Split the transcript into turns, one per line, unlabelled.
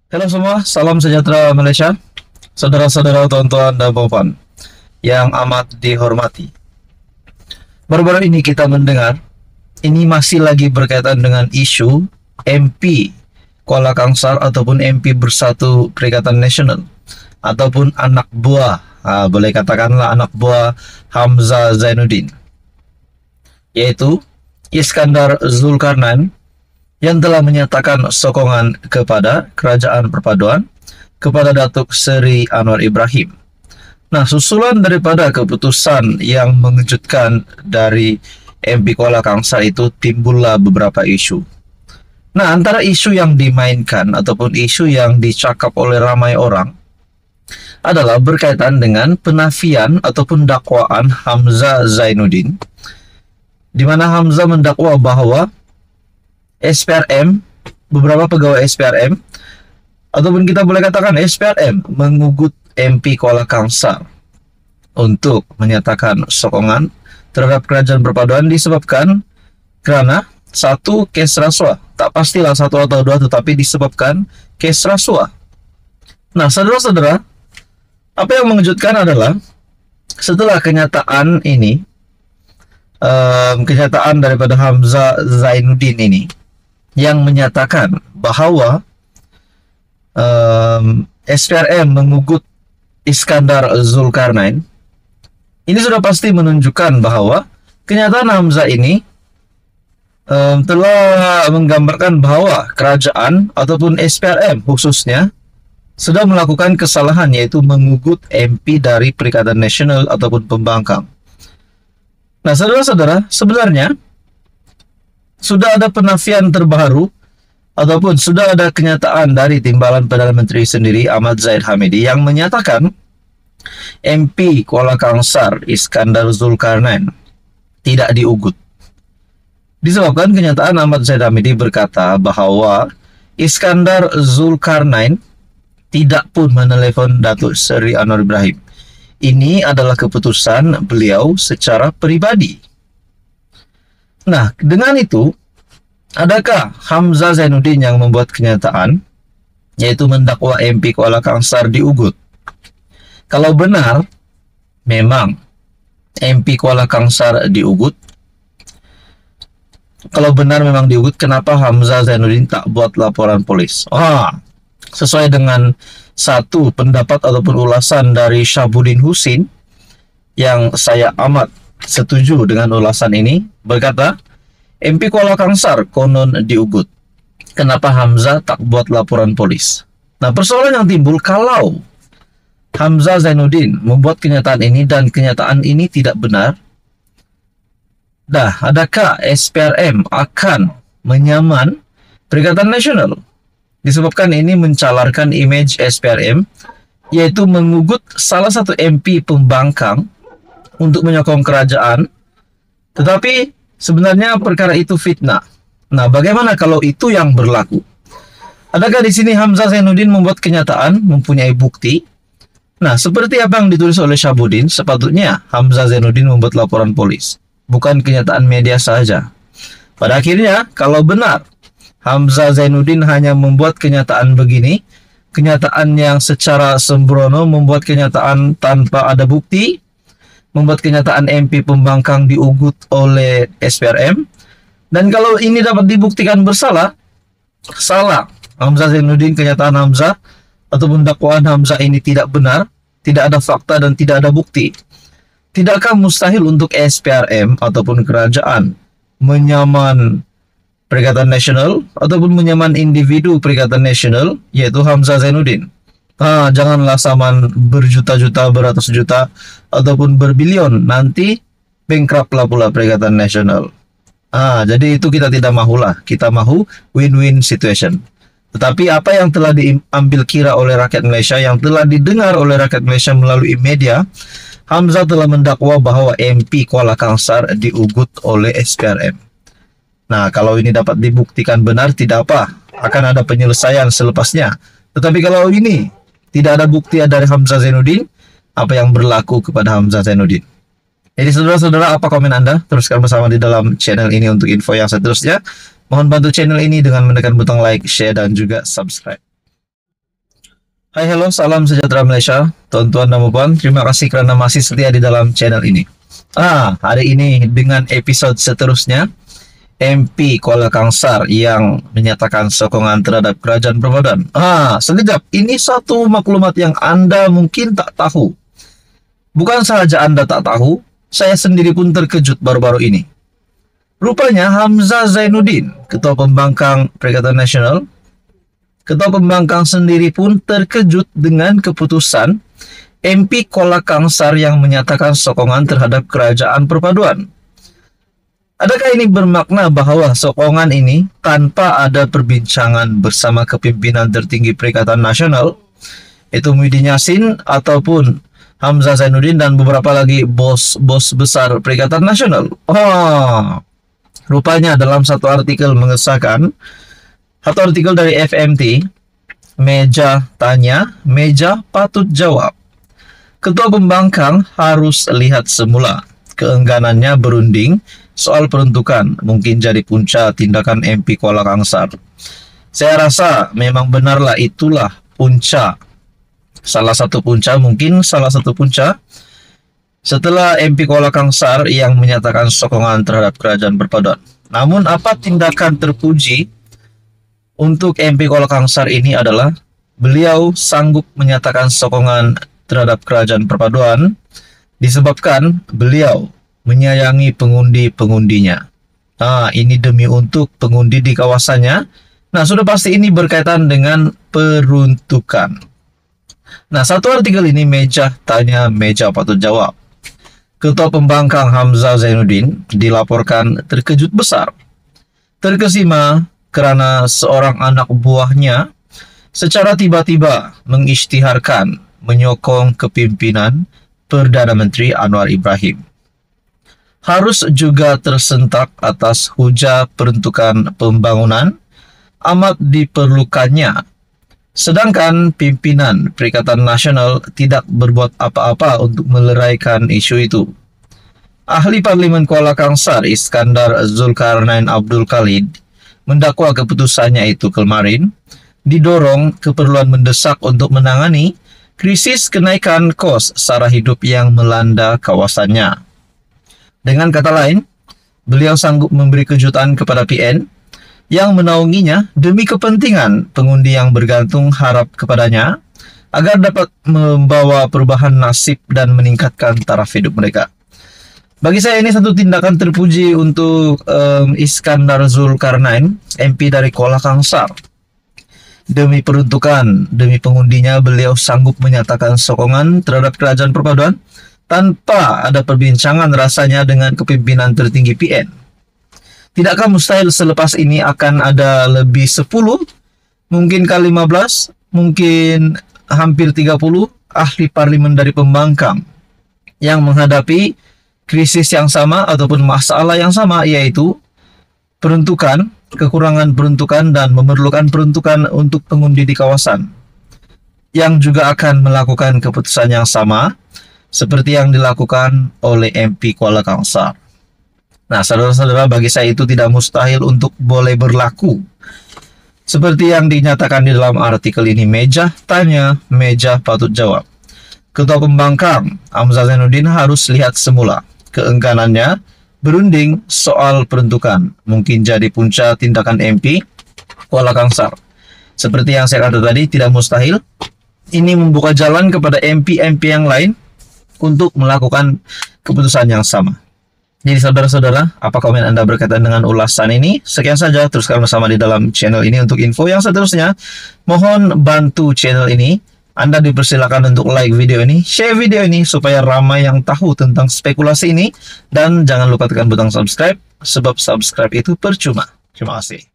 Halo semua, salam sejahtera Malaysia, saudara-saudara, tonton dan popan yang amat dihormati. Baru-baru ini kita mendengar, ini masih lagi berkaitan dengan isu MP Kuala Kangsar ataupun MP Bersatu Perikatan Nasional ataupun anak buah, boleh katakanlah anak buah Hamzah Zainuddin, yaitu Iskandar Zulkarnain yang telah menyatakan sokongan kepada Kerajaan Perpaduan kepada Datuk Seri Anwar Ibrahim. Nah, susulan daripada keputusan yang mengejutkan dari MP Kuala Kangsar itu timbullah beberapa isu. Nah, antara isu yang dimainkan ataupun isu yang dicakap oleh ramai orang adalah berkaitan dengan penafian ataupun dakwaan Hamzah Zainuddin, di mana Hamzah mendakwa bahwa SPRM, beberapa pegawai SPRM, ataupun kita boleh katakan SPRM mengugut MP Kuala Kangsar untuk menyatakan sokongan terhadap Kerajaan Perpaduan disebabkan kerana satu, kes rasuah. Tak pastilah satu atau dua, tetapi disebabkan kes rasuah. Nah, saudara-saudara, apa yang mengejutkan adalah setelah kenyataan ini, kenyataan daripada Hamzah Zainuddin ini, yang menyatakan bahwa SPRM mengugut Iskandar Zulkarnain, ini sudah pasti menunjukkan bahwa kenyataan Hamzah ini telah menggambarkan bahwa kerajaan ataupun SPRM khususnya sudah melakukan kesalahan, yaitu mengugut MP dari Perikatan Nasional ataupun pembangkang. Nah, saudara-saudara, sebenarnya sudah ada penafian terbaru ataupun sudah ada kenyataan dari Timbalan Perdana Menteri sendiri, Ahmad Zahid Hamidi, yang menyatakan MP Kuala Kangsar Iskandar Zulkarnain tidak diugut. Disebabkan kenyataan Ahmad Zahid Hamidi berkata bahwa Iskandar Zulkarnain tidak pun menelepon Datuk Seri Anwar Ibrahim. Ini adalah keputusan beliau secara pribadi. Nah, dengan itu, adakah Hamzah Zainuddin yang membuat kenyataan, yaitu mendakwa MP Kuala Kangsar diugut? Kalau benar, memang MP Kuala Kangsar diugut. Kalau benar memang diugut, kenapa Hamzah Zainuddin tak buat laporan polis? Sesuai dengan satu pendapat ataupun ulasan dari Syabuddin Husin, yang saya amat setuju dengan ulasan ini, berkata, MP Kuala Kangsar konon diugut. Kenapa Hamzah tak buat laporan polis? Nah, persoalan yang timbul kalau Hamzah Zainuddin membuat kenyataan ini dan kenyataan ini tidak benar, adakah SPRM akan menyaman Perikatan Nasional? Disebabkan ini mencalarkan image SPRM, yaitu mengugut salah satu MP pembangkang untuk menyokong kerajaan, tetapi sebenarnya perkara itu fitnah. Nah, bagaimana kalau itu yang berlaku? Adakah di sini Hamzah Zainuddin membuat kenyataan, mempunyai bukti? Nah, seperti apa yang ditulis oleh Syabuddin, sepatutnya Hamzah Zainuddin membuat laporan polis, bukan kenyataan media saja. Pada akhirnya, kalau benar Hamzah Zainuddin hanya membuat kenyataan begini, kenyataan yang secara sembrono, membuat kenyataan tanpa ada bukti, membuat kenyataan MP pembangkang diugut oleh SPRM, dan kalau ini dapat dibuktikan bersalah, salah Hamzah Zainuddin, kenyataan Hamzah ataupun dakwaan Hamzah ini tidak benar, tidak ada fakta dan tidak ada bukti. Tidakkah mustahil untuk SPRM ataupun kerajaan menyaman Perikatan Nasional ataupun menyaman individu Perikatan Nasional, yaitu Hamzah Zainuddin? Janganlah saman berjuta-juta, beratus juta, ataupun berbilion, nanti bankrupt-lah pula Perikatan Nasional. Jadi itu kita tidak mahulah. Kita mahu win-win situation. Tetapi apa yang telah diambil kira oleh rakyat Malaysia, yang telah didengar oleh rakyat Malaysia melalui media, Hamzah telah mendakwa bahwa MP Kuala Kangsar diugut oleh SPRM. Nah, kalau ini dapat dibuktikan benar, tidak apa, akan ada penyelesaian selepasnya. Tetapi kalau ini tidak ada bukti dari Hamzah Zainuddin, apa yang berlaku kepada Hamzah Zainuddin? Jadi saudara-saudara, apa komen Anda? Teruskan bersama di dalam channel ini untuk info yang seterusnya. Mohon bantu channel ini dengan menekan butang like, share, dan juga subscribe. Hai, halo, salam sejahtera Malaysia. Tuan-tuan dan puan, terima kasih kerana masih setia di dalam channel ini. Hari ini dengan episod seterusnya, MP Kuala Kangsar yang menyatakan sokongan terhadap kerajaan perpaduan. Sekejap, ini satu maklumat yang Anda mungkin tak tahu. Bukan sahaja Anda tak tahu, saya sendiri pun terkejut baru-baru ini. Rupanya Hamzah Zainuddin, Ketua Pembangkang Perikatan Nasional, Ketua Pembangkang sendiri pun terkejut dengan keputusan MP Kuala Kangsar yang menyatakan sokongan terhadap kerajaan perpaduan. Adakah ini bermakna bahwa sokongan ini tanpa ada perbincangan bersama kepimpinan tertinggi Perikatan Nasional, itu Muhyiddin Yassin ataupun Hamzah Zainuddin dan beberapa lagi bos-bos besar Perikatan Nasional? Rupanya dalam satu artikel mengesahkan, satu artikel dari FMT, meja tanya, meja patut jawab. Ketua Pembangkang harus lihat semula. Keengganannya berunding soal peruntukan mungkin jadi punca tindakan MP Kuala Kangsar. Saya rasa memang benarlah itulah punca. Salah satu punca setelah MP Kuala Kangsar yang menyatakan sokongan terhadap kerajaan perpaduan. Namun apa tindakan terpuji untuk MP Kuala Kangsar ini adalah beliau sanggup menyatakan sokongan terhadap kerajaan perpaduan disebabkan beliau menyayangi pengundi-pengundinya. Ini demi untuk pengundi di kawasannya. Sudah pasti ini berkaitan dengan peruntukan. Satu artikel ini meja tanya, meja patut jawab. Ketua Pembangkang Hamzah Zainuddin dilaporkan terkejut besar, terkesima kerana seorang anak buahnya secara tiba-tiba mengisytiharkan menyokong kepimpinan Perdana Menteri Anwar Ibrahim. Harus juga tersentak atas hujah peruntukan pembangunan amat diperlukannya. Sedangkan pimpinan Perikatan Nasional tidak berbuat apa-apa untuk meleraikan isu itu. Ahli Parlimen Kuala Kangsar Iskandar Zulkarnain Abdul Khalid mendakwa keputusannya itu kemarin didorong keperluan mendesak untuk menangani krisis kenaikan kos sara hidup yang melanda kawasannya. Dengan kata lain, beliau sanggup memberi kejutan kepada PN yang menaunginya demi kepentingan pengundi yang bergantung harap kepadanya agar dapat membawa perubahan nasib dan meningkatkan taraf hidup mereka. Bagi saya ini satu tindakan terpuji untuk Iskandar Zulkarnain, MP dari Kuala Kangsar. Demi peruntukan, demi pengundinya, beliau sanggup menyatakan sokongan terhadap kerajaan perpaduan tanpa ada perbincangan rasanya dengan kepimpinan tertinggi PN. Tidakkah mustahil selepas ini akan ada lebih 10, mungkin kali 15, mungkin hampir 30 ahli parlimen dari pembangkang yang menghadapi krisis yang sama ataupun masalah yang sama, yaitu peruntukan, kekurangan peruntukan dan memerlukan peruntukan untuk pengundi di kawasan, yang juga akan melakukan keputusan yang sama seperti yang dilakukan oleh MP Kuala Kangsar. Saudara-saudara, bagi saya itu tidak mustahil untuk boleh berlaku. Seperti yang dinyatakan di dalam artikel ini, meja tanya, meja patut jawab. Ketua Pembangkang Hamzah Zainuddin harus lihat semula. Keengganannya berunding soal peruntukan mungkin jadi punca tindakan MP Kuala Kangsar. Seperti yang saya kata tadi, tidak mustahil ini membuka jalan kepada MP-MP yang lain untuk melakukan keputusan yang sama. Jadi saudara-saudara, apa komen Anda berkaitan dengan ulasan ini? Sekian saja, teruskan bersama di dalam channel ini untuk info yang seterusnya. Mohon bantu channel ini. Anda dipersilakan untuk like video ini, share video ini supaya ramai yang tahu tentang spekulasi ini. Dan jangan lupa tekan butang subscribe, sebab subscribe itu percuma. Terima kasih.